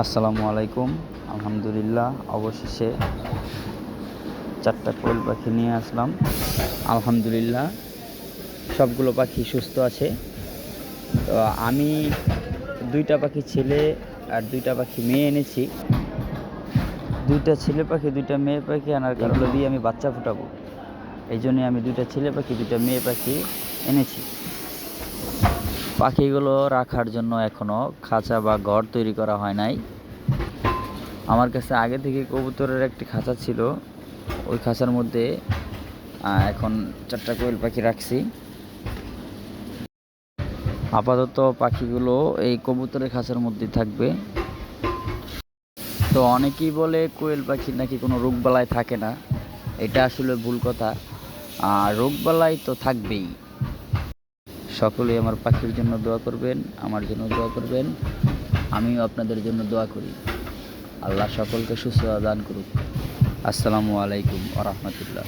আসসালামু আলাইকুম। আলহামদুলিল্লাহ, অবশেষে 4টা কোয়েল পাখি নিয়ে আসলাম। আলহামদুলিল্লাহ, সবগুলো পাখি সুস্থ আছে। তো আমি 2টা পাখি ছেলে আর 2টা পাখি মেয়ে এনেছি। 2টা ছেলে পাখি 2টা মেয়ে পাখি আনার কারণ দিয়ে আমি বাচ্চা ফোটাবো। এই জন্যে আমি 2টা ছেলে পাখি 2টা মেয়ে পাখি এনেছি। পাখিগুলো রাখার জন্য এখনও খাঁচা বা ঘর তৈরি করা হয় নাই। আমার কাছে আগে থেকে কবুতরের একটি খাঁচা ছিল, ওই খাঁচার মধ্যে এখন 4টা কোয়েল পাখি রাখছি। আপাতত পাখিগুলো এই কবুতরের খাঁচার মধ্যে থাকবে। তো অনেকেই বলে কোয়েল পাখির নাকি কোনো রোগবালাই থাকে না, এটা আসলে ভুল কথা। রোগবালাই তো থাকবেই। সকলেই আমার পাখির জন্য দোয়া করবেন, আমার জন্য দোয়া করবেন, আমিও আপনাদের জন্য দোয়া করি। আল্লাহ সকলকে সুস্থতা দান করুক। আসসালামু আলাইকুম ওয়া রাহমাতুল্লাহ।